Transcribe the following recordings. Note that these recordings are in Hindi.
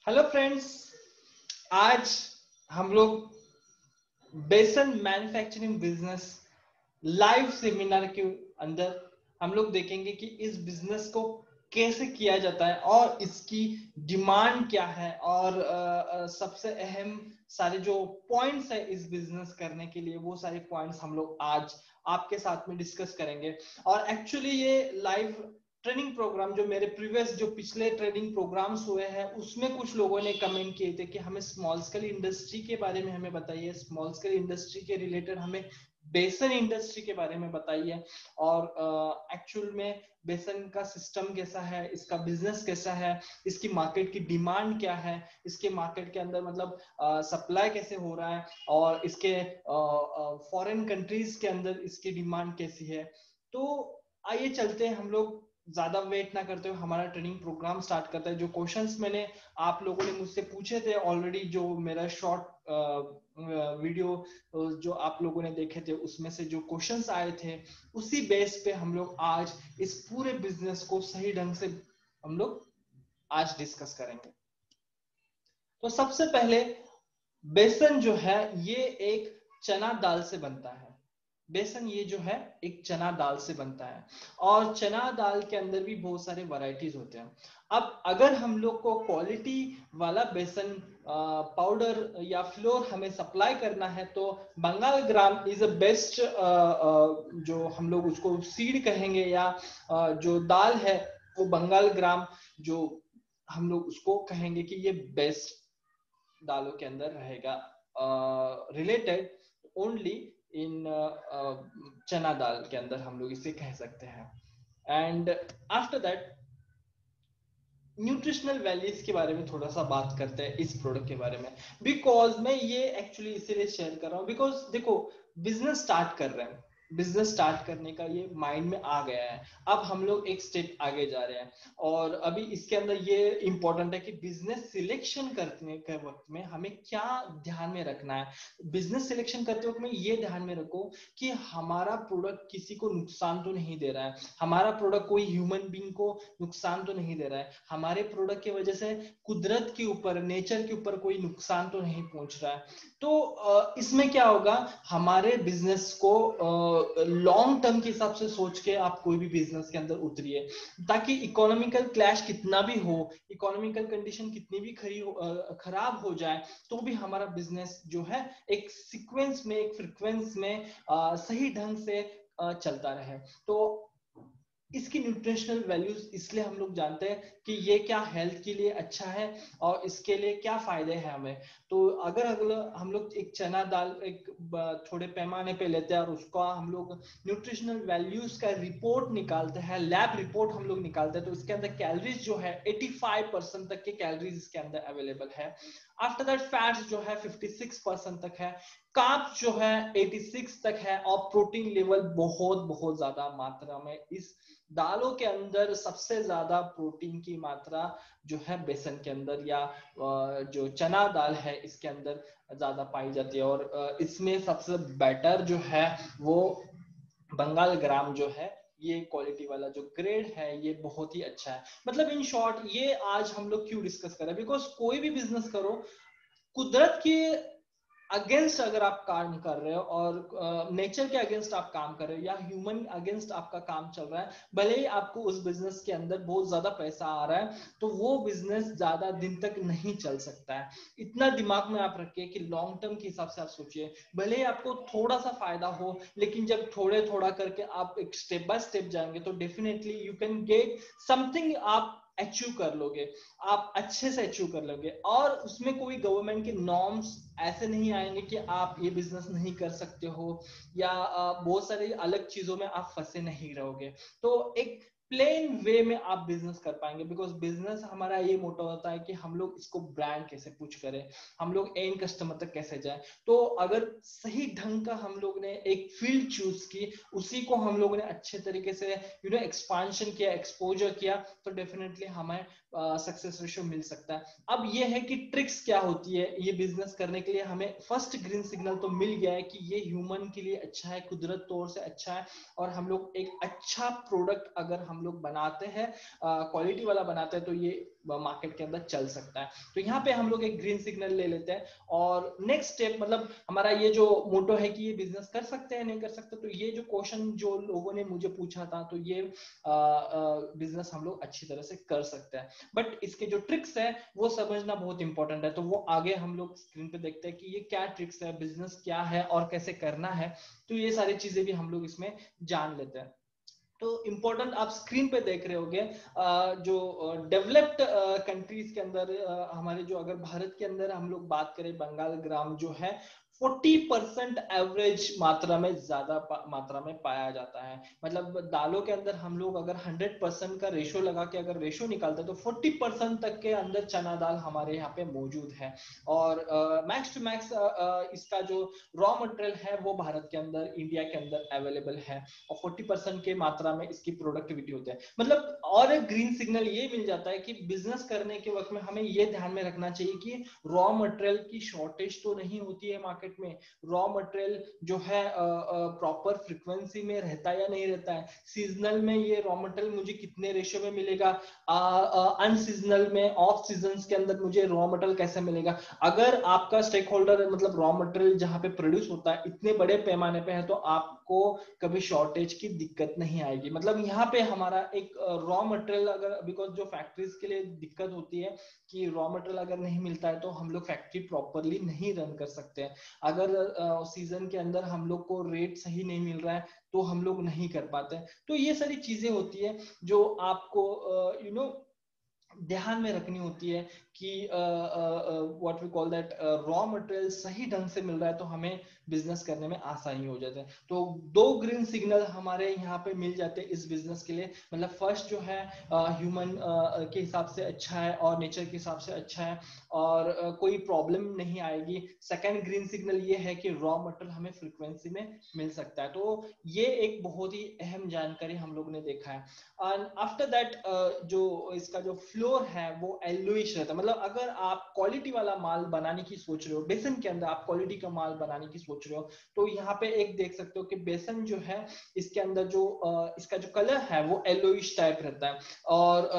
हेलो फ्रेंड्स, आज हम लोग बेसन मैन्युफैक्चरिंग बिजनेस लाइव सेमिनार के अंदर हम लोग देखेंगे कि इस बिजनेस को कैसे किया जाता है और इसकी डिमांड क्या है और सबसे अहम सारे जो पॉइंट्स है इस बिजनेस करने के लिए, वो सारे पॉइंट्स हम लोग आज आपके साथ में डिस्कस करेंगे। और एक्चुअली ये लाइव ट्रेनिंग प्रोग्राम जो मेरे प्रीवियस जो पिछले ट्रेनिंग प्रोग्राम्स हुए हैं उसमें कुछ लोगों ने कमेंट किए थे कि हमें स्मॉल स्केल इंडस्ट्री के बारे में हमें बताइए, स्मॉल स्केल इंडस्ट्री के रिलेटेड हमें बेसन इंडस्ट्री के बारे में बताइए और एक्चुअल में बेसन का सिस्टम कैसा है, इसका बिजनेस कैसा है, इसकी मार्केट की डिमांड क्या है, इसके मार्केट के अंदर मतलब सप्लाई कैसे हो रहा है और इसके फॉरेन कंट्रीज के अंदर इसकी डिमांड कैसी है। तो आइए चलते हैं, हम लोग ज्यादा वेट ना करते हुए हमारा ट्रेनिंग प्रोग्राम स्टार्ट करता है। जो क्वेश्चंस मैंने आप लोगों ने मुझसे पूछे थे ऑलरेडी, जो मेरा शॉर्ट वीडियो जो आप लोगों ने देखे थे उसमें से जो क्वेश्चंस आए थे उसी बेस पे हम लोग आज इस पूरे बिजनेस को सही ढंग से हम लोग आज डिस्कस करेंगे। तो सबसे पहले बेसन जो है ये एक चना दाल से बनता है। बेसन ये जो है एक चना दाल से बनता है और चना दाल के अंदर भी बहुत सारे वैरायटीज होते हैं। अब अगर हम लोग को क्वालिटी वाला बेसन पाउडर या फ्लोर हमें सप्लाई करना है तो Bengal gram is a best, जो हम लोग उसको सीड कहेंगे या जो दाल है वो बंगाल ग्राम, जो हम लोग उसको कहेंगे कि ये बेस्ट दालों के अंदर रहेगा, रिलेटेड ओनली इन चना दाल के अंदर हम लोग इसे कह सकते हैं। And after that nutritional values के बारे में थोड़ा सा बात करते हैं इस प्रोडक्ट के बारे में। बिकॉज मैं ये एक्चुअली इसीलिए शेयर कर रहा हूँ बिकॉज देखो, बिजनेस स्टार्ट कर रहे हैं, बिजनेस स्टार्ट करने का ये माइंड में आ गया है। अब हम लोग एक स्टेप आगे जा रहे हैं और अभी इसके अंदर ये इंपॉर्टेंट है कि बिजनेस सिलेक्शन करने के वक्त में हमें क्या ध्यान में रखना है। बिजनेस सिलेक्शन करते वक्त में ये ध्यान में रखो कि हमारा प्रोडक्ट किसी को नुकसान तो नहीं दे रहा है, हमारा प्रोडक्ट कोई ह्यूमन बीइंग को नुकसान तो नहीं दे रहा है, हमारे प्रोडक्ट की वजह से कुदरत के ऊपर, नेचर के ऊपर कोई नुकसान तो नहीं पहुंच रहा है। तो इसमें क्या होगा, हमारे बिजनेस को लॉन्ग टर्म के हिसाब से सोच के आप कोई भी बिजनेस के अंदर उतरिए, ताकि इकोनॉमिकल क्लैश कितना भी हो, इकोनॉमिकल कंडीशन कितनी भी खराब हो जाए, तो भी हमारा बिजनेस जो है एक सीक्वेंस में, एक फ्रीक्वेंस में सही ढंग से चलता रहे। तो इसकी न्यूट्रिशनल वैल्यूज इसलिए हम लोग जानते हैं कि ये क्या हेल्थ के लिए अच्छा है और इसके लिए क्या फायदे हैं हमें। तो अगर हम लोग एक चना दाल एक थोड़े पैमाने पे लेते हैं और उसका हम लोग न्यूट्रिशनल वैल्यूज का रिपोर्ट निकालते हैं, लैब रिपोर्ट हम लोग निकालते हैं, तो इसके अंदर कैलोरीज जो है 85% तक के कैलोरीज इसके अंदर अवेलेबल है। आफ्टर दैट फैट्स जो है 56% तक है, कार्ब्स जो है 86 तक है और प्रोटीन लेवल बहुत बहुत ज्यादा मात्रा में इस दालों के अंदर सबसे ज्यादा प्रोटीन की मात्रा जो है बेसन के अंदर या जो चना दाल है इसके अंदर ज्यादा पाई जाती है। और इसमें सबसे बेटर जो है वो बंगाल ग्राम जो है, ये क्वालिटी वाला जो ग्रेड है ये बहुत ही अच्छा है। मतलब इन शॉर्ट ये आज हम लोग क्यों डिस्कस कर रहे हैं, बिकॉज कोई भी बिजनेस करो, कुदरत के अगेंस्ट अगर आप काम कर रहे हो और नेचर के अगेंस्ट आप काम कर रहे हो या ह्यूमन अगेंस्ट आपका काम चल रहा है, भले ही आपको उस बिजनेस के अंदर बहुत ज्यादा पैसा आ रहा है, तो वो बिजनेस ज्यादा दिन तक नहीं चल सकता है। इतना दिमाग में आप रखिए कि लॉन्ग टर्म के हिसाब से आप सोचिए। भले ही आपको थोड़ा सा फायदा हो, लेकिन जब थोड़े थोड़ा करके आप एक स्टेप बाय स्टेप जाएंगे तो definitely you can get something, आप अचीव कर लोगे, आप अच्छे से अचीव कर लोगे। और उसमें कोई गवर्नमेंट के नॉर्म्स ऐसे नहीं आएंगे कि आप ये बिजनेस नहीं कर सकते हो या बहुत सारी अलग चीजों में आप फंसे नहीं रहोगे। तो एक प्लेन वे में आप बिजनेस कर पाएंगे, बिकॉज बिजनेस हमारा ये मोटो होता है कि हम लोग इसको ब्रांड कैसे पुश करें, हम लोग एंड कस्टमर तक कैसे जाए। तो अगर सही ढंग का हम लोग ने एक फील्ड चूज की, उसी को हम लोगों ने अच्छे तरीके से एक्सपांशन किया, एक्सपोजर किया, तो डेफिनेटली हमें सक्सेस रेशियो मिल सकता है। अब ये है कि ट्रिक्स क्या होती है ये बिजनेस करने के लिए। हमें फर्स्ट ग्रीन सिग्नल तो मिल गया है कि ये ह्यूमन के लिए अच्छा है, कुदरत तौर से अच्छा है, और हम लोग एक अच्छा प्रोडक्ट अगर हम हम लोग बनाते हैं, क्वालिटी वाला बनाते हैं, तो ये मार्केट के अंदर चल सकता है। तो यहाँ पे हम लोग एक ग्रीन सिग्नल ले लेते हैं और नेक्स्ट स्टेप, मतलब हमारा ये जो मोटो है कि ये बिजनेस कर सकते हैं नहीं कर सकते, तो ये जो क्वेश्चन जो लोगों ने मुझे पूछा था, तो ये बिजनेस हम लोग अच्छी तरह से कर सकते हैं। बट इसके जो ट्रिक्स है वो समझना बहुत इंपॉर्टेंट है, तो वो आगे हम लोग स्क्रीन पे देखते हैं कि ये क्या ट्रिक्स है, बिजनेस क्या है और कैसे करना है। तो ये सारी चीजें भी हम लोग इसमें जान लेते हैं। तो इम्पोर्टेंट आप स्क्रीन पे देख रहे होंगे, जो डेवलप्ड कंट्रीज के अंदर, हमारे जो अगर भारत के अंदर हम लोग बात करें, बंगाल ग्राम जो है 40% एवरेज मात्रा में, ज्यादा मात्रा में पाया जाता है। मतलब दालों के अंदर हम लोग अगर 100% का रेशो लगा के अगर रेशो निकालते हैं तो 40% तक के अंदर चना दाल हमारे यहाँ पे मौजूद है। और मैक्स टू मैक्स इसका जो रॉ मटेरियल है वो भारत के अंदर, इंडिया के अंदर अवेलेबल है और 40% के मात्रा में इसकी प्रोडक्टिविटी होती है। मतलब और एक ग्रीन सिग्नल ये मिल जाता है कि बिजनेस करने के वक्त में हमें ये ध्यान में रखना चाहिए कि रॉ मटेरियल की शॉर्टेज तो नहीं होती है मार्केट में, रॉ मटेरियल जो है प्रॉपर फ्रीक्वेंसी में रहता है या नहीं रहता है, सीजनल में ये रॉ मटेरियल मुझे कितने रेशियो में मिलेगा, अनसीजनल में ऑफ सीजन के अंदर मुझे रॉ मटेरियल कैसे मिलेगा। अगर आपका स्टेक होल्डर मतलब रॉ मटेरियल जहां पे प्रोड्यूस होता है इतने बड़े पैमाने पे है तो आपको कभी शॉर्टेज की दिक्कत नहीं आएगी। मतलब यहाँ पे हमारा एक रॉ मटेरियल अगर, बिकॉज जो फैक्ट्रीज के लिए दिक्कत होती है कि रॉ मटेरियल अगर नहीं मिलता है तो हम लोग फैक्ट्री प्रॉपरली नहीं रन कर सकते हैं। अगर सीजन के अंदर हम लोग को रेट सही नहीं मिल रहा है तो हम लोग नहीं कर पाते। तो ये सारी चीजें होती है जो आपको ध्यान में रखनी होती है कि what we call that, raw material सही ढंग से मिल रहा है तो हमें बिजनेस करने में आसानी हो जाता है। तो दो ग्रीन सिग्नल हमारे यहाँ पे मिल जाते हैं इस बिजनेस के लिए। मतलब फर्स्ट जो है ह्यूमन के हिसाब से अच्छा है और नेचर के हिसाब से अच्छा है और कोई प्रॉब्लम नहीं आएगी। सेकंड ग्रीन सिग्नल ये है कि रॉ मटेरियल हमें फ्रीक्वेंसी में मिल सकता है। तो ये एक बहुत ही अहम जानकारी हम लोग ने देखा है। एंड आफ्टर दैट जो इसका जो फ्लोर है वो येलोइश रहता है। मतलब अगर आप क्वालिटी वाला माल बनाने की सोच रहे हो, बेसन के अंदर आप क्वालिटी का माल बनाने की सोच रहे हो, तो यहाँ पे एक देख सकते हो कि बेसन जो है इसके अंदर जो इसका जो कलर है वो येलोइश टाइप रहता है। और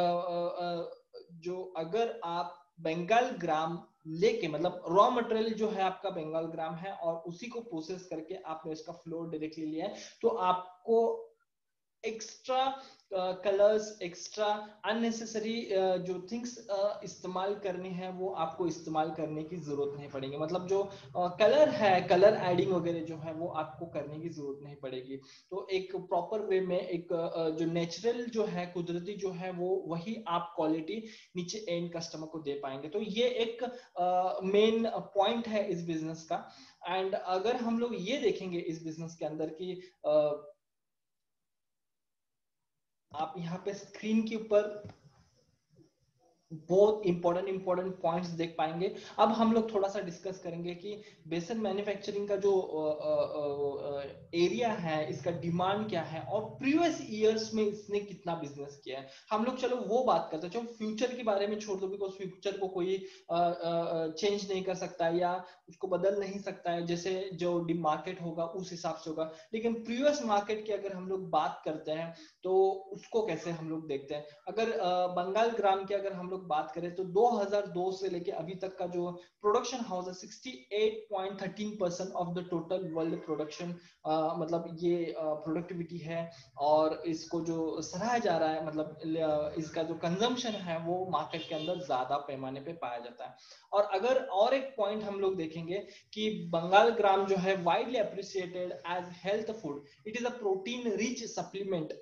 जो अगर आप बंगाल ग्राम लेके, मतलब रॉ मटेरियल जो है आपका बंगाल ग्राम है और उसी को प्रोसेस करके आपने इसका फ्लोर डायरेक्टली लिया है, तो आपको एक्स्ट्रा कलर्स, एक्स्ट्रा अननेसेसरी जो थिंग्स इस्तेमाल करने हैं वो आपको इस्तेमाल करने की जरूरत नहीं पड़ेगी। मतलब जो कलर है, कलर एडिंग वगैरह जो है वो आपको करने की जरूरत नहीं पड़ेगी। तो एक प्रॉपर वे में एक जो नेचुरल जो है, कुदरती जो है, वो वही आप क्वालिटी नीचे एंड कस्टमर को दे पाएंगे। तो ये एक मेन पॉइंट है इस बिजनेस का। एंड अगर हम लोग ये देखेंगे इस बिजनेस के अंदर की आप यहाँ पे स्क्रीन के ऊपर बहुत इंपॉर्टेंट पॉइंट्स देख पाएंगे। अब हम लोग थोड़ा सा डिस्कस करेंगे कि बेसन मैन्युफैक्चरिंग का जो एरिया है, इसका डिमांड क्या है और प्रीवियस ईयर्स में इसने कितना बिजनेस किया है। हम लोग चलो वो बात करते हैं। चलो फ्यूचर के बारे में छोड़ दो, बिकॉज फ्यूचर को कोई चेंज नहीं कर सकता है या उसको बदल नहीं सकता है, जैसे जो मार्केट होगा उस हिसाब से होगा। लेकिन प्रीवियस मार्केट की अगर हम लोग बात करते हैं तो उसको कैसे हम लोग देखते हैं। अगर बंगाल ग्राम की अगर हम लोग बात करें तो 2002 से लेके अभी तक का जो प्रोडक्शन हाउस है 68.13% of the total world production, मतलब ये प्रोडक्टिविटी है। और इसको जो सराहा जा रहा है, मतलब इसका जो कंजम्पशन है वो मार्केट के अंदर ज्यादा पैमाने पे पाया जाता है। और अगर और एक पॉइंट हम लोग देखेंगे कि बंगाल ग्राम जो है widely appreciated as health food, it is a protein rich supplement.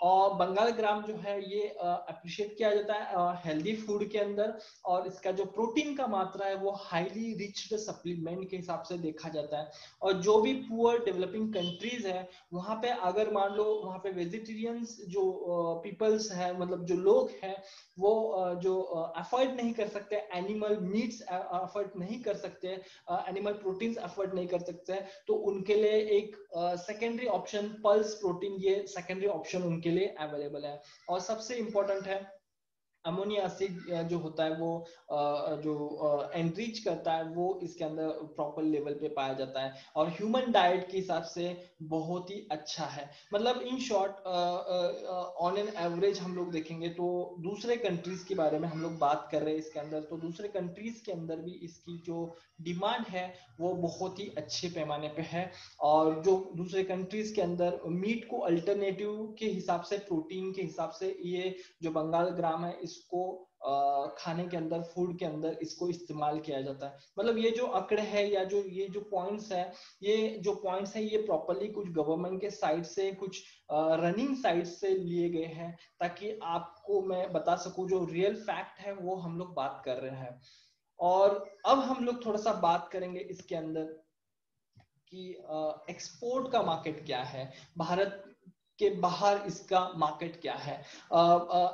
और बंगाल ग्राम जो है ये अप्रिशिएट किया जाता है हेल्दी फूड के अंदर, और इसका जो प्रोटीन का मात्रा है वो हाईली रिच्ड सप्लीमेंट के हिसाब से देखा जाता है। और जो भी पुअर डेवलपिंग कंट्रीज है वहां पे अगर मान लो वहां पे वेजिटेरियंस जो पीपल्स है, मतलब जो लोग हैं वो जो अफोर्ड नहीं कर सकते एनिमल मीट्स, अफोर्ड नहीं कर सकते एनिमल प्रोटीन्स, अफोर्ड नहीं कर सकते, तो उनके लिए एक सेकेंडरी ऑप्शन पल्स प्रोटीन, ये सेकेंडरी ऑप्शन उनके लिए अवेलेबल है। और सबसे इंपॉर्टेंट है अमोनिया एसिड जो होता है वो जो एनरिच करता है वो इसके अंदर प्रॉपर लेवल पे पाया जाता है और ह्यूमन डाइट के हिसाब से बहुत ही अच्छा है। मतलब in short on an average हम लोग देखेंगे तो दूसरे कंट्रीज के बारे में हम लोग बात कर रहे हैं इसके अंदर, तो दूसरे कंट्रीज के अंदर भी इसकी जो डिमांड है वो बहुत ही अच्छे पैमाने पे है। और जो दूसरे कंट्रीज के अंदर मीट को अल्टरनेटिव के हिसाब से, प्रोटीन के हिसाब से ये जो बंगाल ग्राम है इसको खाने के अंदर, फूड के अंदर इसको इस्तेमाल किया जाता है। मतलब ये जो आंकड़े है या जो ये जो पॉइंट्स है, ये प्रॉपरली कुछ गवर्नमेंट के साइड से, कुछ रनिंग साइड से लिए गए हैं, ताकि आपको मैं बता सकूं जो रियल फैक्ट है वो हम लोग बात कर रहे हैं। और अब हम लोग थोड़ा सा बात करेंगे इसके अंदर कि एक्सपोर्ट का मार्केट क्या है, भारत के बाहर इसका मार्केट क्या है।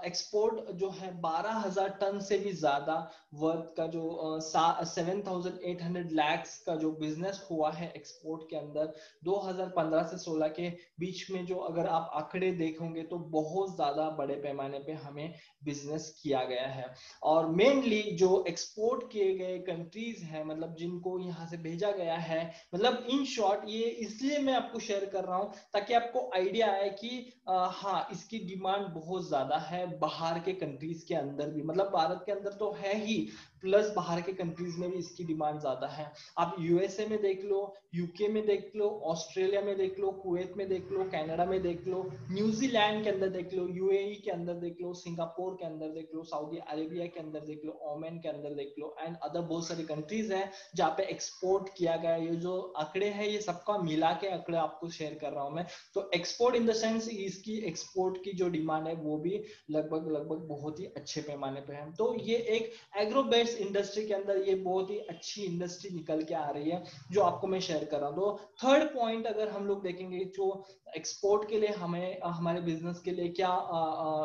एक्सपोर्ट जो है 12,000 टन से भी ज्यादा वर्थ का जो 7,800 लैक्स का जो बिजनेस हुआ है एक्सपोर्ट के अंदर 2015 से 16 के बीच में, जो अगर आप आंकड़े देखोगे तो बहुत ज्यादा बड़े पैमाने पे हमें बिजनेस किया गया है। और मेनली जो एक्सपोर्ट किए गए कंट्रीज हैं, मतलब जिनको यहाँ से भेजा गया है, मतलब इन शॉर्ट ये इसलिए मैं आपको शेयर कर रहा हूँ ताकि आपको आइडिया आए कि हाँ इसकी डिमांड बहुत ज्यादा है बाहर के कंट्रीज के अंदर भी। मतलब भारत के अंदर तो है ही, प्लस बाहर के कंट्रीज में भी इसकी डिमांड ज्यादा है। आप यूएसए में देख लो, यूके में देख लो, ऑस्ट्रेलिया में देख लो, कुवैत में देख लो, कनाडा में देख लो, न्यूजीलैंड के अंदर देख लो, यूएई के अंदर देख लो, सिंगापुर के अंदर देख लो, सऊदी अरेबिया के अंदर देख लो, ओमान के अंदर देख लो, एंड अदर बहुत सारी कंट्रीज हैं जहाँ पे एक्सपोर्ट किया गया है। ये जो आंकड़े हैं ये सबका मिला के आंकड़े आपको शेयर कर रहा हूं मैं। तो एक्सपोर्ट इन द सेंस इसकी एक्सपोर्ट की जो डिमांड है वो भी लगभग लगभग बहुत ही अच्छे पैमाने पे है। तो ये एक एग्रो बेस्ड इंडस्ट्री के अंदर ये बहुत ही अच्छी इंडस्ट्री निकल के आ रही है जो आपको मैं शेयर कर रहा हूँ। तो थर्ड पॉइंट अगर हम लोग देखेंगे जो एक्सपोर्ट के लिए हमें हमारे बिजनेस के लिए क्या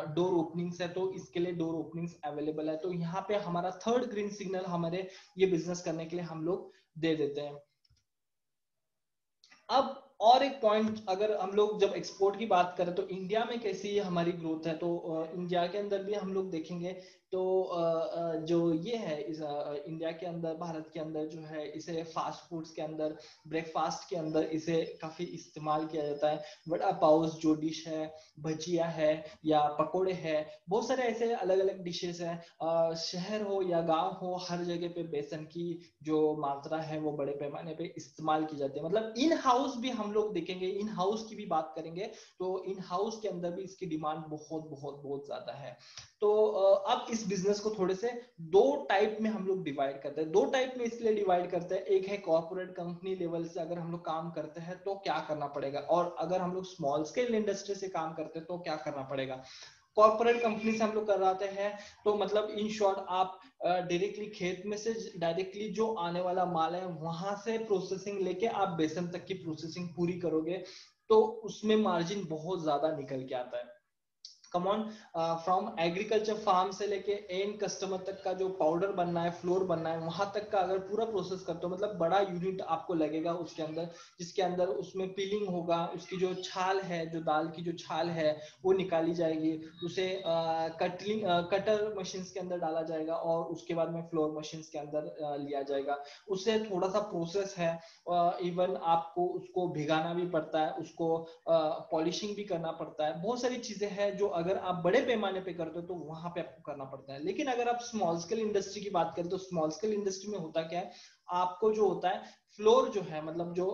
डोर ओपनिंग्स है, तो इसके लिए डोर ओपनिंग्स अवेलेबल है। तो यहाँ पे हमारा थर्ड ग्रीन सिग्नल हमारे ये बिजनेस करने के लिए हम लोग दे देते हैं। अब और एक पॉइंट, अगर हम लोग जब एक्सपोर्ट की बात करें तो इंडिया में कैसी हमारी ग्रोथ है, तो इंडिया के अंदर भी हम लोग देखेंगे तो जो ये है इस इंडिया के अंदर, भारत के अंदर जो है इसे फास्ट फूड्स के अंदर, ब्रेकफास्ट के अंदर इसे काफी इस्तेमाल किया जाता है। वड़ा पाव जो डिश है, भजिया है या पकोड़े है, बहुत सारे ऐसे अलग अलग डिशेस हैं। शहर हो या गांव हो, हर जगह पे बेसन की जो मात्रा है वो बड़े पैमाने पे इस्तेमाल की जाती है। मतलब इन हाउस भी हम लोग देखेंगे, इन हाउस की भी बात करेंगे तो इन हाउस के अंदर भी इसकी डिमांड बहुत बहुत बहुत ज्यादा है। तो अब इस बिजनेस को थोड़े से दो टाइप में हम लोग डिवाइड करते हैं। दो टाइप में इसलिए डिवाइड करते हैं, एक है कॉर्पोरेट कंपनी लेवल से अगर हम लोग काम करते हैं तो क्या करना पड़ेगा, और अगर हम लोग स्मॉल स्केल इंडस्ट्री से काम करते हैं तो क्या करना पड़ेगा। कॉर्पोरेट कंपनी से हम लोग कराते हैं तो मतलब इन शॉर्ट आप डायरेक्टली खेत में से डायरेक्टली जो आने वाला माल है वहां से प्रोसेसिंग लेके आप बेसन तक की प्रोसेसिंग पूरी करोगे, तो उसमें मार्जिन बहुत ज्यादा निकल के आता है। Come on, from agriculture farm से लेके एंड कस्टमर तक का जो पाउडर बनना है, फ्लोर बनना है, वहां तक का अगर पूरा प्रोसेस करते हो, मतलब बड़ा यूनिट आपको लगेगा उसके अंदर, जिसके अंदर उसमें पीलिंग होगा, उसकी जो छाल है, जो दाल की जो छाल है वो निकाली जाएगी, उसे कटर मशीन के अंदर डाला जाएगा और उसके बाद में फ्लोर मशीन के अंदर लिया जाएगा। उससे थोड़ा सा प्रोसेस है, इवन आपको उसको भिगाना भी पड़ता है, उसको पॉलिशिंग भी करना पड़ता है, बहुत सारी चीजें हैं जो अगर आप बड़े पैमाने पे करते हो तो वहां पे आपको करना पड़ता है। लेकिन अगर आप स्मॉल स्केल इंडस्ट्री की बात करें तो स्मॉल स्केल इंडस्ट्री में होता क्या है, आपको जो होता है फ्लोर जो है, मतलब जो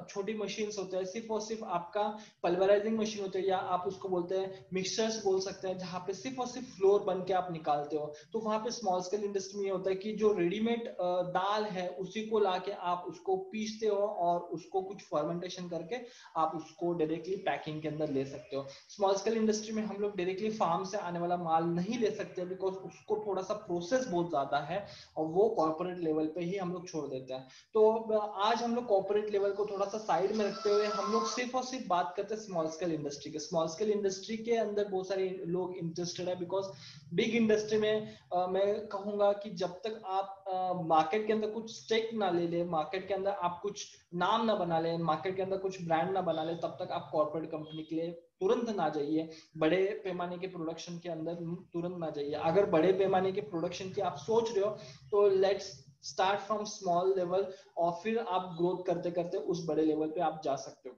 छोटी मशीन होते हैं, सिर्फ और सिर्फ आपका पल्वराइजिंग मशीन होती है, या आप उसको बोलते हैं मिक्सचर्स बोल सकते हैं, जहां पे सिर्फ और सिर्फ फ्लोर बन के आप निकालते हो। तो वहां पे स्मॉल स्केल इंडस्ट्री में ये होता है कि जो रेडीमेड दाल है उसी को लाके आप उसको पीसते हो और उसको कुछ फर्मेंटेशन करके आप उसको डायरेक्टली पैकिंग के अंदर ले सकते हो। स्मॉल स्केल इंडस्ट्री में हम लोग डायरेक्टली फार्म से आने वाला माल नहीं ले सकते, बिकॉज उसको थोड़ा सा प्रोसेस बहुत ज्यादा है और वो कॉर्पोरेट लेवल पे ही हम लोग छोड़ देते हैं। तो आज हम लोग कॉर्पोरेट लेवल को थोड़ा सा साइड में रखते हुए हम लोग सिर्फ और सिर्फ बात करते हैं स्मॉल स्केल इंडस्ट्री के। स्मॉल स्केल इंडस्ट्री के अंदर बहुत सारे लोग इंटरेस्टेड है, बिकॉज बिग इंडस्ट्री में मैं कहूंगा कि जब तक आप मार्केट के अंदर कुछ स्टेक ना ले ले, मार्केट के अंदर आप कुछ नाम ना बना ले, मार्केट के अंदर कुछ ब्रांड ना बना ले, तब तक आप कॉर्पोरेट कंपनी के लिए तुरंत ना जाइए, बड़े पैमाने के प्रोडक्शन के अंदर तुरंत ना जाइए। अगर बड़े पैमाने के प्रोडक्शन की आप सोच रहे हो तो let's start from small level, और फिर आप ग्रोथ करते करते उस बड़े लेवल पे आप जा सकते हो।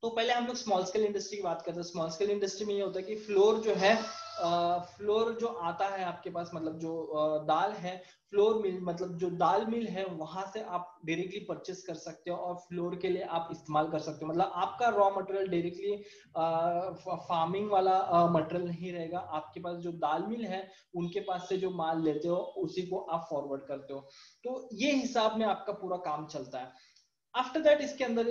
तो पहले हम लोग स्मॉल स्केल इंडस्ट्री की बात करते हैं। स्मॉल स्केल इंडस्ट्री में ये होता है कि फ्लोर जो है, फ्लोर जो आता है आपके पास, मतलब जो दाल है, फ्लोर मिल मतलब जो दाल मिल है वहां से आप डायरेक्टली परचेस कर सकते हो और फ्लोर के लिए आप इस्तेमाल कर सकते हो। मतलब आपका रॉ मटेरियल डायरेक्टली फार्मिंग वाला मटेरियल नहीं रहेगा, आपके पास जो दाल मिल है उनके पास से जो माल लेते हो उसी को आप फॉरवर्ड करते हो। तो ये हिसाब में आपका पूरा काम चलता है। आफ्टर दैट इसके अंदर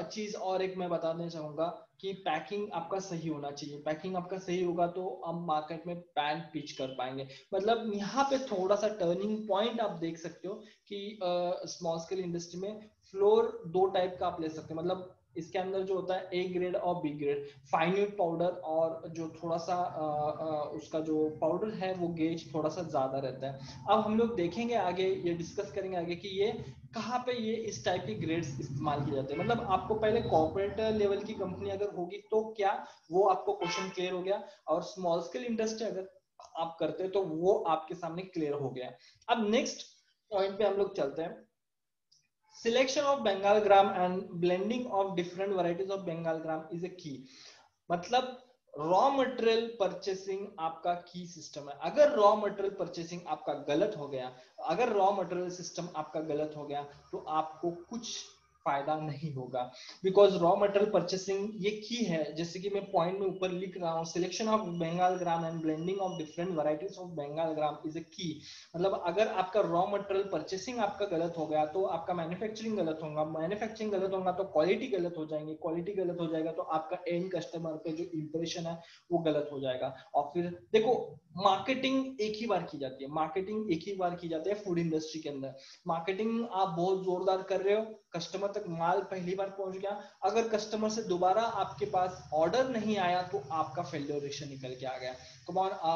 चीज और एक मैं बताना चाहूंगा कि पैकिंग आपका सही होना चाहिए। पैकिंग आपका सही होगा तो हम मार्केट में ब्रांड पिच कर पाएंगे। मतलब यहाँ पे थोड़ा सा टर्निंग पॉइंट आप देख सकते हो कि स्मॉल स्केल इंडस्ट्री में फ्लोर दो टाइप का आप ले सकते हो। मतलब इसके अंदर जो होता है ए ग्रेड और बी ग्रेड, फाइन्यूट पाउडर, और जो थोड़ा सा उसका जो पाउडर है वो गेज थोड़ा सा ज्यादा रहता है। अब हम लोग देखेंगे आगे, ये डिस्कस करेंगे आगे कि ये कहाँ पे ये इस टाइप के ग्रेड्स इस्तेमाल किए जाते हैं। मतलब आपको पहले कॉर्पोरेट लेवल की कंपनी अगर होगी तो क्या, वो आपको क्वेश्चन क्लियर हो गया, और स्मॉल स्केल इंडस्ट्री अगर आप करते हैं तो वो आपके सामने क्लियर हो गया। अब नेक्स्ट पॉइंट पे हम लोग चलते हैं। Selection of Bengal gram and blending of different varieties of Bengal gram is a key. मतलब रॉ मटेरियल परचेसिंग आपका की सिस्टम है। अगर रॉ मटेरियल परचेसिंग आपका गलत हो गया, अगर रॉ मटेरियल सिस्टम आपका गलत हो गया तो आपको कुछ फायदा नहीं होगा। बिकॉज रॉ मटेरियल परचेसिंग ये की है, जैसे कि मैं पॉइंट में ऊपर लिख रहा हूँ, selection of Bengal gram and blending of different varieties of Bengal gram is a key. मतलब अगर आपका रॉ मटेरियल परचेसिंग आपका गलत हो गया तो आपका मैन्युफैक्चरिंग गलत होगा, मैन्युफैक्चरिंग गलत होगा तो क्वालिटी गलत हो जाएंगी, क्वालिटी गलत हो जाएगा तो आपका एंड कस्टमर पे जो इंप्रेशन है वो गलत हो जाएगा। और फिर देखो, मार्केटिंग एक ही बार की जाती है, मार्केटिंग एक ही बार की जाती है फूड इंडस्ट्री के अंदर। मार्केटिंग आप बहुत जोरदार कर रहे हो, कस्टमर तक माल पहली बार पहुंच गया, अगर कस्टमर से दोबारा आपके पास ऑर्डर नहीं आया तो आपका फेलियर रेशन निकल के आ गया।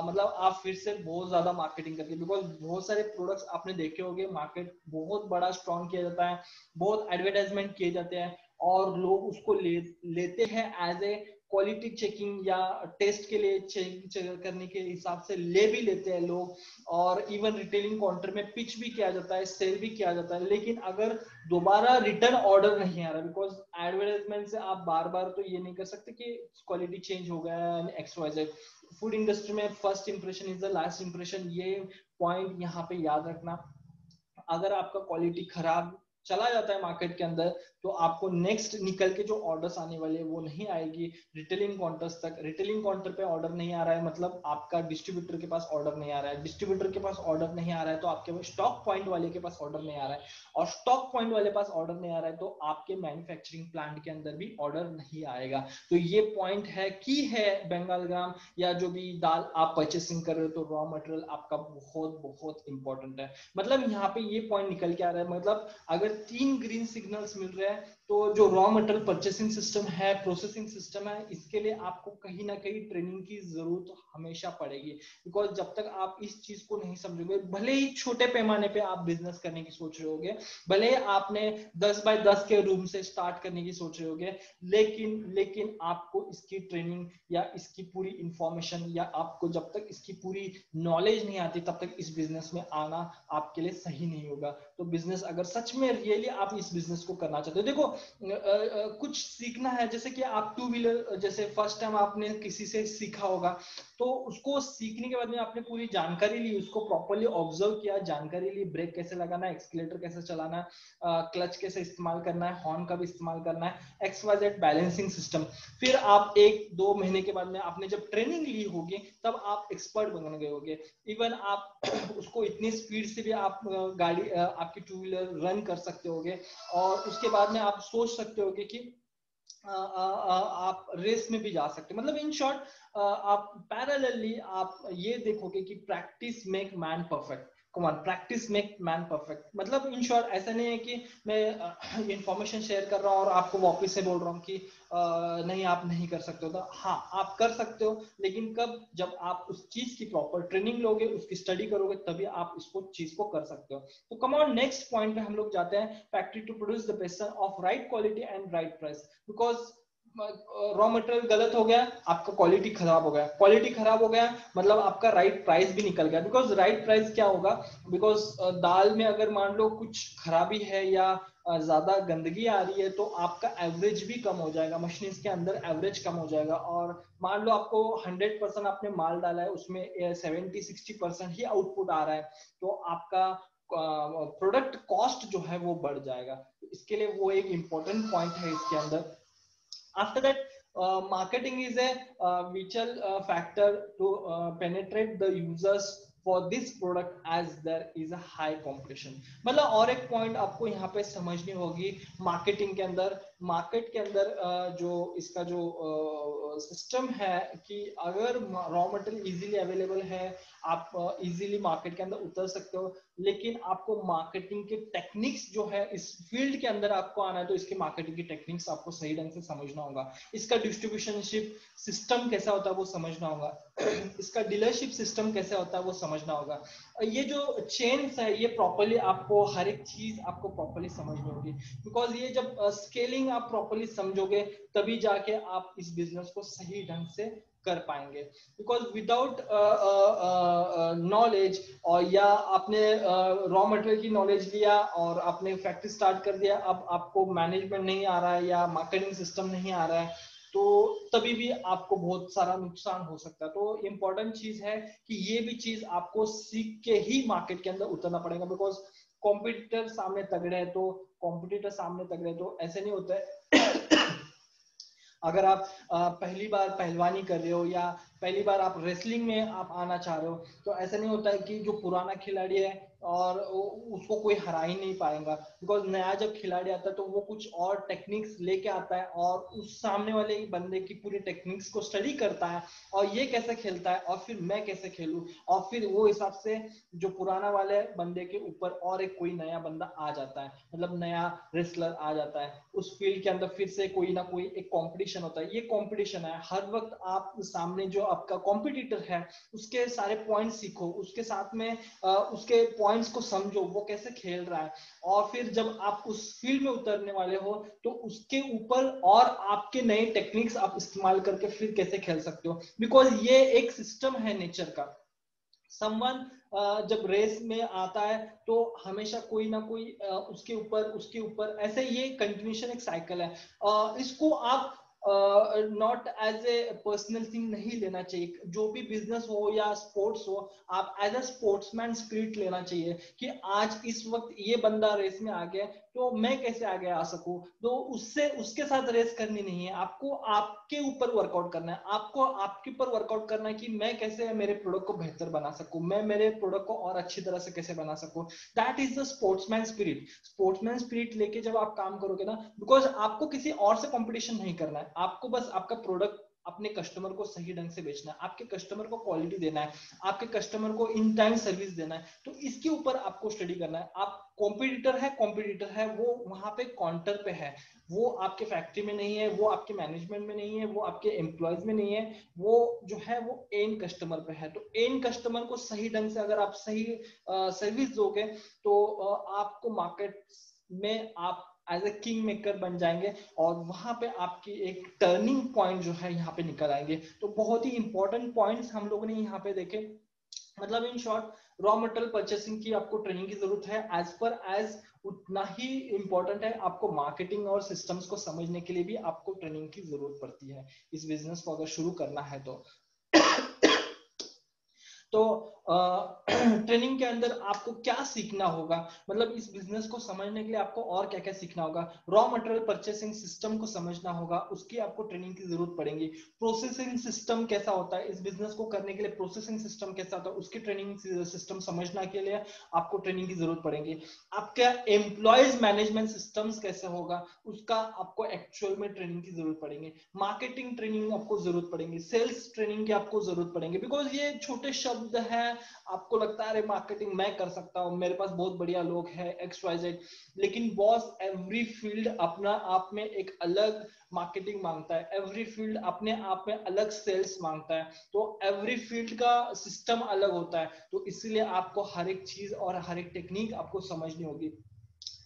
मतलब आप फिर से बहुत ज्यादा मार्केटिंग करते हैं, बिकॉज बहुत सारे प्रोडक्ट्स आपने देखे होंगे, मार्केट बहुत बड़ा स्ट्रॉन्ग किया जाता है, बहुत एडवर्टाइजमेंट किए जाते हैं, और लोग उसको लेते हैं एज ए क्वालिटी चेकिंग या टेस्ट के लिए चेक करने के हिसाब से ले भी लेते हैं लोग। और इवन रिटेलिंग काउंटर में पिच भी किया जाता है, सेल भी किया जाता है, लेकिन अगर दोबारा रिटर्न ऑर्डर नहीं आ रहा, बिकॉज एडवर्टाइजमेंट से आप बार बार तो ये नहीं कर सकते कि क्वालिटी चेंज हो गया X Y Z. Food industry में first impression is the last impression, ये पॉइंट यहाँ पे याद रखना। अगर आपका क्वालिटी खराब चला जाता है मार्केट के अंदर तो आपको नेक्स्ट निकल के जो ऑर्डर्स आने वाले वो नहीं आएगी रिटेलिंग काउंटर्स तक। रिटेलिंग काउंटर पे ऑर्डर नहीं आ रहा है मतलब आपका डिस्ट्रीब्यूटर के पास ऑर्डर नहीं आ रहा है, डिस्ट्रीब्यूटर के पास ऑर्डर नहीं आ रहा है तो आपके स्टॉक पॉइंट वाले के पास ऑर्डर नहीं आ रहा है, और स्टॉक पॉइंट वाले पास ऑर्डर नहीं आ रहा है तो आपके मैन्युफैक्चरिंग प्लांट के अंदर भी ऑर्डर नहीं आएगा। तो ये पॉइंट है की है बंगाल ग्राम या जो भी दाल आप परचेसिंग कर रहे हो तो रॉ मटेरियल आपका बहुत बहुत इंपॉर्टेंट है। मतलब यहाँ पे ये पॉइंट निकल के आ रहा है, मतलब अगर 3 ग्रीन सिग्नल्स मिल रहे हैं तो जो रॉ मटेरियल परचेसिंग सिस्टम है, प्रोसेसिंग सिस्टम है, इसके लिए आपको कहीं ना कहीं ट्रेनिंग की जरूरत हमेशा पड़ेगी। बिकॉज जब तक आप इस चीज को नहीं समझोगे, भले ही छोटे पैमाने पे आप बिजनेस करने की सोच रहे होगे, भले ही आपने 10 बाय 10 के रूम से स्टार्ट करने की सोच रहे होगे, लेकिन आपको इसकी ट्रेनिंग या इसकी पूरी इंफॉर्मेशन या आपको जब तक इसकी पूरी नॉलेज नहीं आती तब तक इस बिजनेस में आना आपके लिए सही नहीं होगा। तो बिजनेस अगर सच में रियली आप इस बिजनेस को करना चाहते हो, देखो कुछ सीखना है, जैसे कि आप टू व्हीलर, जैसे फर्स्ट टाइम आपने किसी से सीखा होगा तो उसको सीखने के बाद में आपने पूरी जानकारी ली, उसको प्रॉपर्ली ऑब्जर्व किया, जानकारी ली, ब्रेक कैसे लगाना है, एक्सीलरेटर कैसे चलाना है, क्लच कैसे इस्तेमाल करना है, हॉर्न का भी इस्तेमाल करना है, X Y Z balancing system. फिर आप 1-2 महीने के बाद में आपने जब ट्रेनिंग ली होगी तब आप एक्सपर्ट बन गए होगे। इवन आप उसको इतनी स्पीड से भी आप गाड़ी आपकी टू व्हीलर रन कर सकते होगे, और उसके बाद में आप सोच सकते होगे कि आप रेस में भी जा सकते हैं। मतलब इन शॉर्ट आप पैरेलली आप ये देखोगे कि प्रैक्टिस मेक मैन परफेक्ट। कमान प्रैक्टिस मेक मैन परफेक्ट। मतलब इन शॉर्ट ऐसा नहीं है कि मैं इंफॉर्मेशन शेयर कर रहा हूँ और आपको वापस से बोल रहा हूँ कि नहीं आप नहीं कर सकते हो। तो हाँ आप कर सकते हो, लेकिन कब, जब आप उस चीज की प्रॉपर ट्रेनिंग लोगे, उसकी स्टडी करोगे, तभी आप इसको चीज को कर सकते हो। तो कम ऑन नेक्स्ट पॉइंट पे हम लोग जाते हैं, factory to produce the best of right quality and right price. Because raw material गलत हो गया, आपका क्वालिटी खराब हो गया, क्वालिटी खराब हो गया मतलब आपका राइट प्राइस भी निकल गया। बिकॉज राइट प्राइस क्या होगा, बिकॉज दाल में अगर मान लो कुछ खराबी है या ज्यादा गंदगी आ रही है, तो आपका एवरेज भी कम हो जाएगा, मशीन के अंदर एवरेज कम हो जाएगा। और मान लो आपको 100% आपने माल डाला है, उसमें 70-60% ही आउटपुट आ रहा है, तो आपका प्रोडक्ट कॉस्ट जो है वो बढ़ जाएगा। इसके लिए वो एक इंपॉर्टेंट पॉइंट है इसके अंदर। After that, marketing is a vital factor to penetrate the users for this product as there is a high competition। मतलब और एक पॉइंट आपको यहाँ पे समझनी होगी मार्केटिंग के अंदर। मार्केट के अंदर जो इसका जो सिस्टम है कि अगर रॉ मटेरियल इजीली अवेलेबल है, आप इजीली मार्केट के अंदर उतर सकते हो, लेकिन आपको मार्केटिंग के टेक्निक्स जो है, इस फील्ड के अंदर आपको आना है तो इसकी मार्केटिंग की टेक्निक्स आपको सही ढंग से समझना होगा। इसका डिस्ट्रीब्यूशनशिप सिस्टम कैसा होता है वो समझना होगा, इसका डीलरशिप सिस्टम कैसा होता है वो समझना होगा। ये जो चेन्स है ये प्रॉपर्ली आपको हर एक चीज आपको प्रॉपर्ली समझनी होगी। बिकॉज ये जब स्केलिंग आप प्रॉपर्ली समझोगे तभी जाके आप इस बिजनेस को सही ढंग से कर पाएंगे। बिकॉज विदाउट नॉलेज, और या आपने रॉ मटेरियल की नॉलेज लिया और आपने फैक्ट्री स्टार्ट कर दिया, अब आपको मैनेजमेंट नहीं आ रहा है या मार्केटिंग सिस्टम नहीं आ रहा है, तो तभी भी आपको बहुत सारा नुकसान हो सकता है। तो इम्पोर्टेंट चीज है कि ये भी चीज आपको सीख के ही मार्केट के अंदर उतरना पड़ेगा। बिकॉज कॉम्पिटिटर सामने तगड़े हैं तो ऐसे नहीं होता है। अगर आप पहली बार पहलवानी कर रहे हो या पहली बार आप रेसलिंग में आप आना चाह रहे हो, तो ऐसा नहीं होता है कि जो पुराना खिलाड़ी है और उसको कोई हरा ही नहीं पाएगा। बिकॉज नया जब खिलाड़ी आता है तो वो कुछ और टेक्निक्स लेके आता है और उस सामने वाले बंदे की पूरी टेक्निक्स को स्टडी करता है, और ये कैसे खेलता है और फिर मैं कैसे खेलूं, और फिर वो हिसाब से जो पुराना वाले बंदे के ऊपर और एक कोई नया बंदा आ जाता है, मतलब नया रेसलर आ जाता है उस फील्ड के अंदर। फिर से कोई ना कोई एक कंपटीशन होता है। ये कंपटीशन है, हर वक्त आप सामने जो आपका कॉम्पिटिटर है उसके सारे पॉइंट्स सीखो, उसके साथ में उसके पॉइंट्स को समझो, वो कैसे खेल रहा है, और फिर जब आप उस फील्ड में उतरने वाले हो तो उसके ऊपर और आपके नए टेक्निक्स आप इस्तेमाल करके फिर कैसे खेल सकते हो। बिकॉज ये एक सिस्टम है नेचर का। समवन जब रेस में आता है तो हमेशा कोई ना कोई उसके ऊपर ऐसे ये कंटिन्यूशन एक साइकिल है। इसको आप not as a personal thing नहीं लेना चाहिए। जो भी बिजनेस हो या स्पोर्ट्स हो, आप एज ए स्पोर्ट्समैन स्पिरिट लेना चाहिए कि आज इस वक्त ये बंदा रेस में आ गया तो मैं कैसे आगे आ सकूं। तो उससे उसके साथ रेस करनी नहीं है, आपको आपके ऊपर वर्कआउट करना है, आपको आपके ऊपर वर्कआउट करना है कि मैं कैसे मेरे प्रोडक्ट को बेहतर बना सकूं, मैं मेरे प्रोडक्ट को और अच्छी तरह से कैसे बना सकूं। That is the sportsman spirit. Sportsman spirit लेके जब आप काम करोगे ना, बिकॉज आपको किसी और से कंपटीशन नहीं करना है, आपको बस आपका प्रोडक्ट अपने कस्टमर को सही ढंग से बेचना है, आपके कस्टमर को क्वालिटी देना है, आपके कस्टमर को इन टाइम सर्विस देना है। तो इसके ऊपर आपको स्टडी करना है। आप कॉम्पिटिटर है वो वहां पे काउंटर पे है, वो आपके फैक्ट्री में नहीं है, वो आपके मैनेजमेंट में नहीं है, वो आपके एम्प्लॉयज में नहीं है, वो जो है वो एंड कस्टमर पे है। तो एंड कस्टमर को सही ढंग से अगर आप सही सर्विस दोगे तो आपको मार्केट में आप एज ए किंग मेकर बन जाएंगे, और वहां पे आपकी एक टर्निंग पॉइंट जो है यहाँ पे निकल आएंगे। तो बहुत ही इंपॉर्टेंट पॉइंट्स हम लोगों ने यहाँ पे देखे। मतलब in short raw material purchasing की आपको ट्रेनिंग की जरूरत है, एज पर एज उतना ही इंपॉर्टेंट है आपको मार्केटिंग और सिस्टम्स को समझने के लिए भी आपको ट्रेनिंग की जरूरत पड़ती है इस बिजनेस को अगर शुरू करना है तो। तो ट्रेनिंग के अंदर आपको क्या सीखना होगा, मतलब इस बिजनेस को समझने के लिए आपको और क्या क्या सीखना होगा। रॉ मटेरियल परचेसिंग सिस्टम को समझना होगा, उसकी आपको ट्रेनिंग की जरूरत पड़ेगी। प्रोसेसिंग सिस्टम कैसा होता है, इस बिजनेस को करने के लिए प्रोसेसिंग सिस्टम कैसा होता है उसकी ट्रेनिंग सिस्टम समझने के लिए आपको ट्रेनिंग की जरूरत पड़ेगी। आपका एम्प्लॉयज मैनेजमेंट सिस्टम्स कैसे होगा उसका आपको एक्चुअल में ट्रेनिंग की जरूरत पड़ेगी। मार्केटिंग ट्रेनिंग आपको जरूरत पड़ेगी, सेल्स ट्रेनिंग की आपको जरूरत पड़ेगी। बिकॉज ये छोटे शब्द शब्द है, आपको लगता है अरे मार्केटिंग मैं कर सकता हूँ, मेरे पास बहुत बढ़िया लोग हैं XYZ, लेकिन बॉस एवरी फील्ड अपना आप में एक अलग मार्केटिंग मांगता है, एवरी फील्ड अपने आप में अलग सेल्स मांगता है, तो एवरी फील्ड का सिस्टम अलग होता है, तो इसलिए आपको हर एक चीज और हर एक टेक्निक आपको समझनी होगी।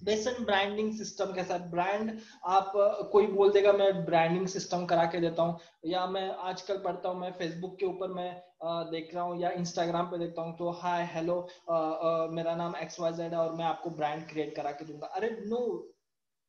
बेसन ब्रांडिंग सिस्टम कैसा है, ब्रांड आप कोई बोल देगा मैं ब्रांडिंग सिस्टम करा के देता हूँ, या मैं आजकल पढ़ता हूँ, मैं फेसबुक के ऊपर मैं देख रहा हूँ या इंस्टाग्राम पे देखता हूँ, तो हाय हेलो मेरा नाम XYZ है और मैं आपको ब्रांड क्रिएट करा के दूंगा। अरे नो,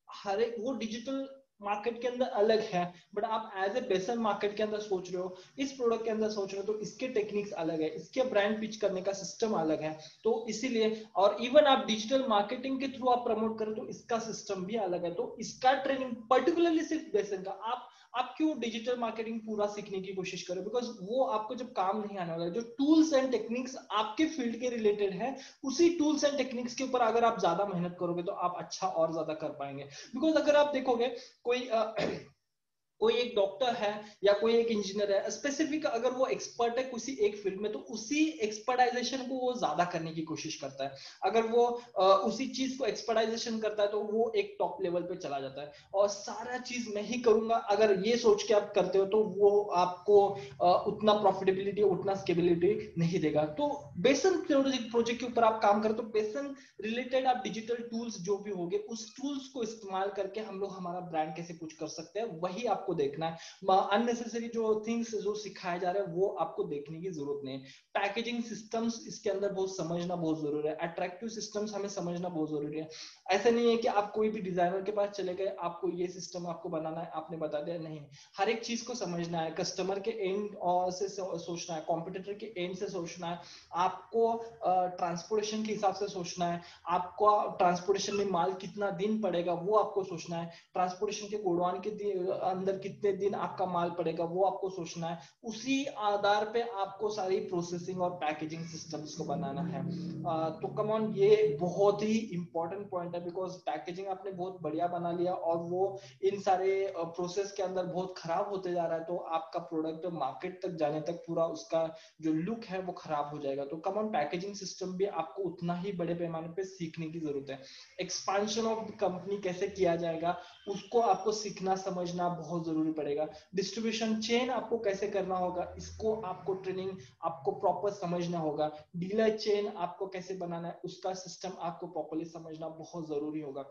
हर एक वो डिजिटल मार्केट के अंदर अलग है, बट आप एज ए बेसन मार्केट के अंदर सोच रहे हो, इस प्रोडक्ट के अंदर सोच रहे हो, तो इसके टेक्निक्स अलग है, इसके ब्रांड पिच करने का सिस्टम अलग है, तो इसीलिए, और इवन आप डिजिटल मार्केटिंग के थ्रू आप प्रमोट करो तो इसका सिस्टम भी अलग है, तो इसका ट्रेनिंग पर्टिकुलरली सिर्फ बेसन का आप क्यों डिजिटल मार्केटिंग पूरा सीखने की कोशिश करो, बिकॉज वो आपको जब काम नहीं आने वाला है, जो टूल्स एंड टेक्निक्स आपके फील्ड के रिलेटेड है, उसी टूल्स एंड टेक्निक्स के ऊपर अगर आप ज्यादा मेहनत करोगे तो आप अच्छा और ज्यादा कर पाएंगे। बिकॉज अगर आप देखोगे कोई कोई एक डॉक्टर है या कोई एक इंजीनियर है, स्पेसिफिक अगर वो एक्सपर्ट है किसी एक फील्ड में, तो उसी एक्सपर्टाइजेशन को वो ज्यादा करने की कोशिश करता है। अगर वो उसी चीज को एक्सपर्टाइजेशन करता है तो वो एक टॉप लेवल पे चला जाता है, और सारा चीज मैं ही करूंगा अगर ये सोच के आप करते हो तो वो आपको उतना प्रॉफिटेबिलिटी, उतना स्केबिलिटी नहीं देगा। तो बेसन प्रोजेक्ट के ऊपर आप काम करें तो बेसन रिलेटेड आप डिजिटल टूल्स जो भी होंगे उस टूल्स को इस्तेमाल करके हम लोग हमारा ब्रांड कैसे कुछ कर सकते हैं वही आपको देखना है। अननेसेसरी जो थिंग्स जो सिखाए जा रहे हैं वो आपको देखने की जरूरत नहीं है। पैकेजिंग सिस्टम्स इसके अंदर बहुत समझना बहुत जरूरी है, अट्रैक्टिव सिस्टम्स हमें समझना बहुत जरूरी है। ऐसा नहीं है कि आप कोई भी डिजाइनर के पास चले गए, आपको ये सिस्टम आपको बनाना है, आपने बता दिया, नहीं, हर एक चीज को समझना है, कस्टमर के एंड से सोचना है, कॉम्पिटिटर के एंड से सोचना है, आपको ट्रांसपोर्टेशन के हिसाब से सोचना है, आपको ट्रांसपोर्टेशन में माल कितना दिन पड़ेगा वो आपको सोचना है, ट्रांसपोर्टेशन के गोडाउन के अंदर कितने दिन आपका माल पड़ेगा वो आपको सोचना है, उसी आधार पे आपको सारी प्रोसेसिंग और पैकेजिंग सिस्टम्स को बनाना है। तो कम ऑन, ये बहुत ही इंपॉर्टेंट पॉइंट है, बिकॉज पैकेजिंग आपने बहुत बढ़िया बना लिया और वो इन सारे प्रोसेस के अंदर बहुत खराब होते जा रहा है, तो आपका प्रोडक्ट मार्केट तक जाने तक पूरा उसका जो लुक है वो खराब हो जाएगा। तो कम ऑन, पैकेजिंग सिस्टम भी आपको उतना ही बड़े पैमाने पे सीखने की जरूरत है। एक्सपांशन ऑफ कंपनी कैसे किया जाएगा उसको आपको सीखना समझना बहुत जरूरी पड़ेगा। डिस्ट्रीब्यूशन चेन आपको कैसे करना होगा इसको आपको ट्रेनिंग आपको प्रॉपर समझना होगा। डीलर चेन आपको कैसे बनाना है उसका सिस्टम आपको प्रॉपर्ली समझना बहुत जरूरी होगा।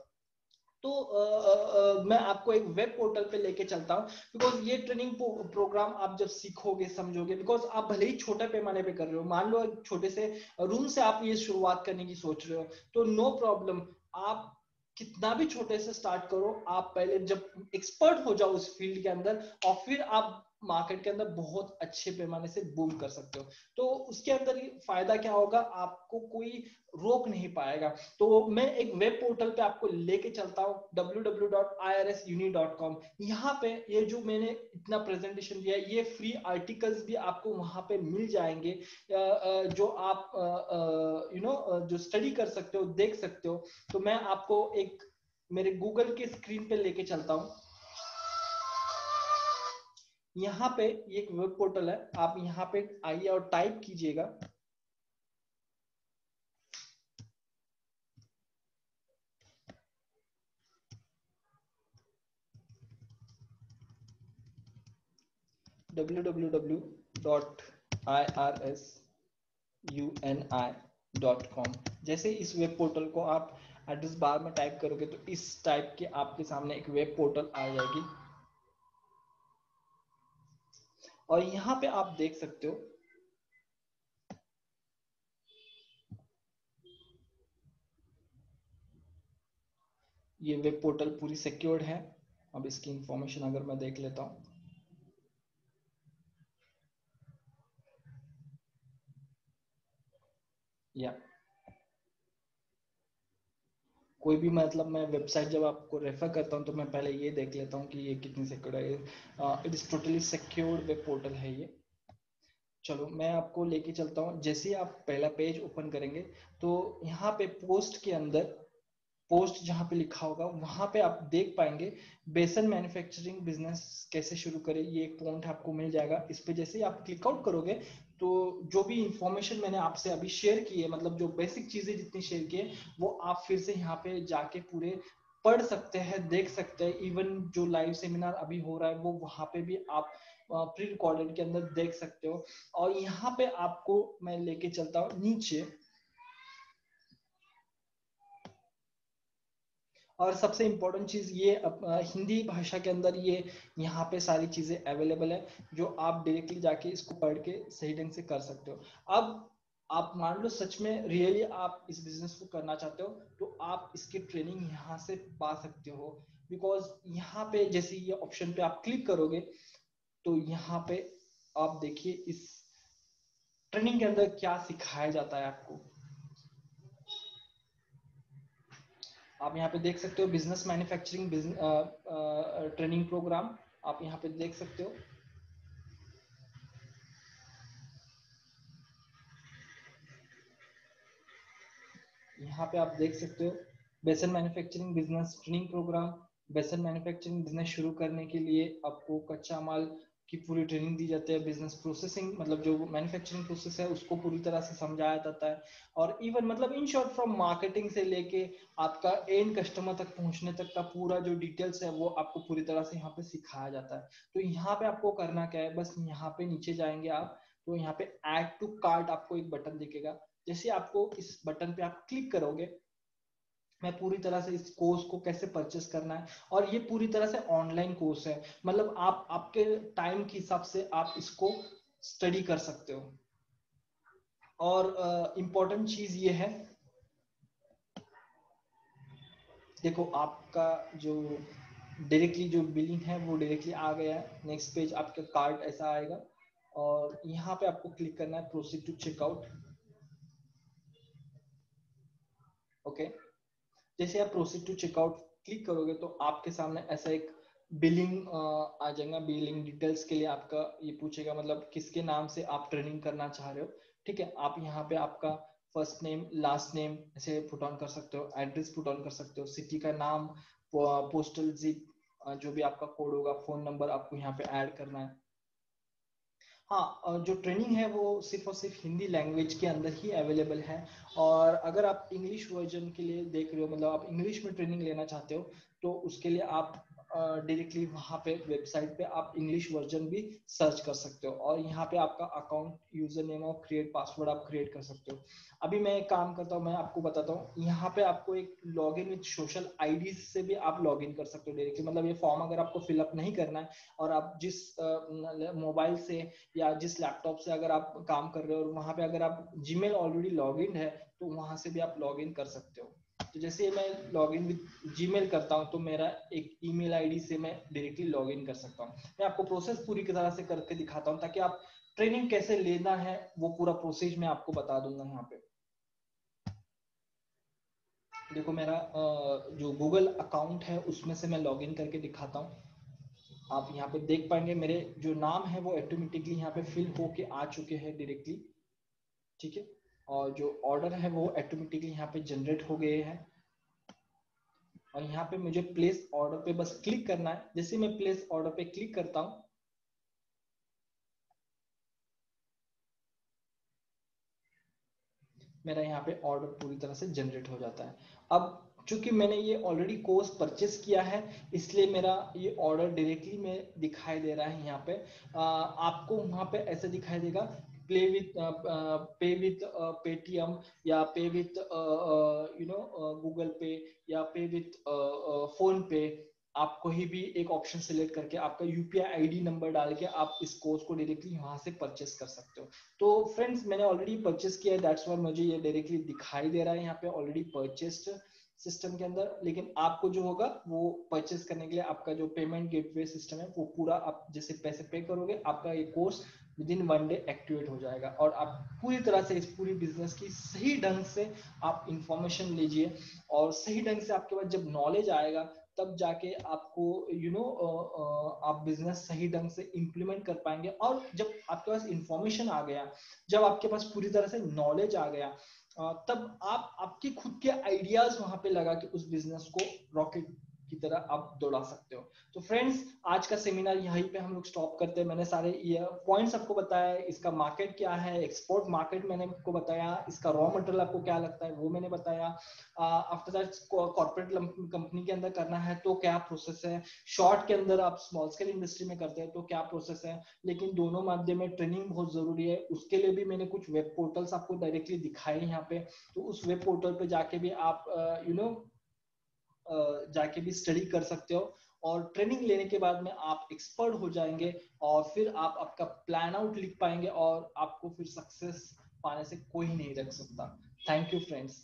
तो मैं आपको एक वेब पोर्टल पे लेके चलता हूँ, बिकॉज ये ट्रेनिंग प्रोग्राम आप जब सीखोगे समझोगे, बिकॉज आप भले ही छोटे पैमाने पे कर रहे हो, मान लो एक छोटे से रूम से आप ये शुरुआत करने की सोच रहे हो, तो नो प्रॉब्लम, आप कितना भी छोटे से स्टार्ट करो, आप पहले जब एक्सपर्ट हो जाओ उस फील्ड के अंदर और फिर आप मार्केट के अंदर बहुत अच्छे पैमाने से बूम कर सकते हो। तो उसके अंदर फायदा क्या होगा, आपको कोई रोक नहीं पाएगा। तो मैं एक वेब पोर्टल पे आपको लेके चलता हूँ, www.irsuni.com। यहाँ पे ये जो मैंने इतना प्रेजेंटेशन दिया है, ये फ्री आर्टिकल्स भी आपको वहां पे मिल जाएंगे, जो आप जो स्टडी कर सकते हो, देख सकते हो। तो मैं आपको एक मेरे गूगल के स्क्रीन पे लेके चलता हूँ। यहाँ पे एक वेब पोर्टल है, आप यहाँ पे आइए और टाइप कीजिएगा www.irsuni.com। जैसे इस वेब पोर्टल को आप एड्रेस बार में टाइप करोगे तो इस टाइप के आपके सामने एक वेब पोर्टल आ जाएगी, और यहाँ पे आप देख सकते हो ये वेब पोर्टल पूरी सिक्योर्ड है। अब इसकी इंफॉर्मेशन अगर मैं देख लेता हूँ, या कोई भी मतलब मैं वेबसाइट जब आपको रेफर करता हूँ तो मैं पहले ये देख लेता हूँ कि ये कितनी सिक्योर है। It is totally secured web portal है ये। चलो मैं आपको लेके चलता हूँ। जैसे ही आप पहला पेज ओपन करेंगे तो यहाँ पे पोस्ट के अंदर, पोस्ट जहाँ पे लिखा होगा वहां पे आप देख पाएंगे बेसन मैन्युफैक्चरिंग बिजनेस कैसे शुरू करें, ये एक पॉइंट आपको मिल जाएगा। इस पे जैसे ही आप क्लिक आउट करोगे तो जो भी इंफॉर्मेशन मैंने आपसे अभी शेयर की है, मतलब जो बेसिक चीजें जितनी शेयर की है, वो आप फिर से यहाँ पे जाके पूरे पढ़ सकते हैं, देख सकते हैं। इवन जो लाइव सेमिनार अभी हो रहा है वो वहां पे भी आप प्री रिकॉर्डेड के अंदर देख सकते हो। और यहाँ पे आपको मैं लेके चलता हूँ नीचे, और सबसे इम्पोर्टेंट चीज ये हिंदी भाषा के अंदर ये यहाँ पे सारी चीजें अवेलेबल है, जो आप डायरेक्टली जाके इसको पढ़ के सही ढंग से कर सकते हो। अब आप मान लो सच में रियली आप इस बिजनेस को करना चाहते हो, तो आप इसकी ट्रेनिंग यहाँ से पा सकते हो। बिकॉज यहाँ पे जैसे ये ऑप्शन पे आप क्लिक करोगे, तो यहाँ पे आप देखिए इस ट्रेनिंग के अंदर क्या सिखाया जाता है आपको। आप यहाँ पे देख सकते हो बिजनेस मैन्युफैक्चरिंग ट्रेनिंग प्रोग्राम, आप यहाँ पे देख सकते हो। यहाँ पे आप देख सकते हो बेसन मैन्युफैक्चरिंग बिजनेस ट्रेनिंग प्रोग्राम। बेसन मैन्युफैक्चरिंग बिजनेस शुरू करने के लिए आपको कच्चा माल की पूरी ट्रेनिंग दी जाती है। बिजनेस प्रोसेसिंग मतलब जो मैन्युफैक्चरिंग प्रोसेस है उसको पूरी तरह से समझाया जाता है। और इवन मतलब इन शॉर्ट फ्रॉम मार्केटिंग से लेके आपका एंड कस्टमर तक पहुंचने तक का पूरा जो डिटेल्स है वो आपको पूरी तरह से यहाँ पे सिखाया जाता है। तो यहाँ पे आपको करना क्या है, बस यहाँ पे नीचे जाएंगे आप, तो यहाँ पे ऐड टू कार्ट आपको एक बटन दिखेगा। जैसे आपको इस बटन पे आप क्लिक करोगे, मैं पूरी तरह से इस कोर्स को कैसे परचेस करना है, और ये पूरी तरह से ऑनलाइन कोर्स है। मतलब आप आपके टाइम के हिसाब से आप इसको स्टडी कर सकते हो। और इम्पोर्टेंट चीज ये है, देखो आपका जो डायरेक्टली जो बिलिंग है वो डायरेक्टली आ गया है। नेक्स्ट पेज आपका कार्ड ऐसा आएगा, और यहाँ पे आपको क्लिक करना है प्रोसीड टू चेकआउट। ओके, जैसे आप प्रोसीड टू चेकआउट क्लिक करोगे तो आपके सामने ऐसा एक बिलिंग आ जाएगा। बिलिंग डिटेल्स के लिए आपका ये पूछेगा, मतलब किसके नाम से आप ट्रेनिंग करना चाह रहे हो। ठीक है, आप यहाँ पे आपका फर्स्ट नेम लास्ट नेम ऐसे पुट ऑन कर सकते हो, एड्रेस पुट ऑन कर सकते हो, सिटी का नाम, पोस्टल जिप, जो भी आपका कोड होगा, फोन नंबर आपको यहाँ पे ऐड करना है। हाँ, और जो ट्रेनिंग है वो सिर्फ और सिर्फ हिंदी लैंग्वेज के अंदर ही अवेलेबल है। और अगर आप इंग्लिश वर्जन के लिए देख रहे हो, मतलब आप इंग्लिश में ट्रेनिंग लेना चाहते हो, तो उसके लिए आप डायरेक्टली वहाँ पे वेबसाइट पे आप इंग्लिश वर्जन भी सर्च कर सकते हो, और यहाँ पे आपका अकाउंट यूजर नेम और क्रिएट पासवर्ड आप क्रिएट कर सकते हो। अभी मैं एक काम करता हूँ, मैं आपको बताता हूँ। यहाँ पे आपको एक log in with social ID से भी आप लॉग इन कर सकते हो डायरेक्टली। मतलब ये फॉर्म अगर आपको फिलअप नहीं करना है, और आप जिस मोबाइल से या जिस लैपटॉप से अगर आप काम कर रहे हो, और वहां पे अगर आप जीमेल ऑलरेडी लॉग इन है, तो वहां से भी आप लॉग इन कर सकते हो। तो जैसे मैं लॉग इन विद जीमेल करता हूँ, तो मेरा एक ईमेल आईडी से मैं डायरेक्टली लॉग इन कर सकता हूँ। मैं आपको प्रोसेस पूरी तरह से करके दिखाता हूँ, ताकि आप ट्रेनिंग कैसे लेना है वो पूरा प्रोसेस मैं आपको बता दूंगा। यहाँ पे देखो मेरा जो गूगल अकाउंट है उसमें से मैं लॉग इन करके दिखाता हूँ। आप यहाँ पे देख पाएंगे मेरे जो नाम है वो ऑटोमेटिकली यहाँ पे फिल होके आ चुके हैं डायरेक्टली। ठीक है, और जो ऑर्डर है वो ऑटोमेटिकली यहाँ पे जनरेट हो गए हैं। और यहाँ पे मुझे प्लेस ऑर्डर पे बस क्लिक करना है। जैसे मैं प्लेस ऑर्डर पे क्लिक करता हूँ, मेरा यहाँ पे ऑर्डर पूरी तरह से जनरेट हो जाता है। अब चूंकि मैंने ये ऑलरेडी कोर्स परचेस किया है, इसलिए मेरा ये ऑर्डर डायरेक्टली में दिखाई दे रहा है। यहाँ पे आपको वहां पे ऐसे दिखाई देगा, प्ले विथ पे विथ पेटीएम, या पे विथ गूगल पे, या पे विथ फोन पे। आप कोई भी एक ऑप्शन सिलेक्ट करके आपका यूपीआई आईडी नंबर डाल के आप इस कोर्स को डायरेक्टली वहां से परचेस कर सकते हो। तो फ्रेंड्स मैंने ऑलरेडी परचेस किया है, दैट्स व्हाई मुझे ये डायरेक्टली दिखाई दे रहा है यहाँ पे ऑलरेडी परचेस्ड सिस्टम के अंदर। लेकिन आपको जो होगा वो परचेस करने के लिए आपका जो पेमेंट गेटवे सिस्टम है वो पूरा आप जैसे पैसे पे करोगे, आपका ये course with in 1 day activate हो जाएगा, और आप पूरी तरह से इस पूरी बिजनेस की सही ढंग से आप इंफॉर्मेशन लीजिए। और सही ढंग से आपके पास जब नॉलेज आएगा, तब जाके आपको आप बिजनेस सही ढंग से इंप्लीमेंट कर पाएंगे। और जब आपके पास इंफॉर्मेशन आ गया, जब आपके पास पूरी तरह से नॉलेज आ गया, तब आप आपके खुद के आइडियाज वहां पे लगा के उस बिजनेस को रॉकेट की तरह आप दौड़ा सकते हो। तो फ्रेंड्स, आज का सेमिनार यहीं पे हम लोग स्टॉप करते हैं। मैंने सारे ये पॉइंट्स आपको बताया, इसका मार्केट क्या है, एक्सपोर्ट मार्केट मैंने आपको बताया, इसका रॉ मटेरियल आपको क्या लगता है वो मैंने बताया। आफ्टर दैट कॉर्पोरेट कंपनी के अंदर करना है तो क्या प्रोसेस है, शॉर्ट के अंदर आप स्मॉल स्केल इंडस्ट्री में करते हैं तो क्या प्रोसेस है। लेकिन दोनों माध्यम में ट्रेनिंग बहुत जरूरी है, उसके लिए भी मैंने कुछ वेब पोर्टल्स आपको डायरेक्टली दिखाए यहाँ पे। तो उस वेब पोर्टल पे जाके भी आप जाके भी स्टडी कर सकते हो, और ट्रेनिंग लेने के बाद में आप एक्सपर्ट हो जाएंगे, और फिर आप आपका प्लान आउट लिख पाएंगे, और आपको फिर सक्सेस पाने से कोई नहीं रख सकता। Thank you friends.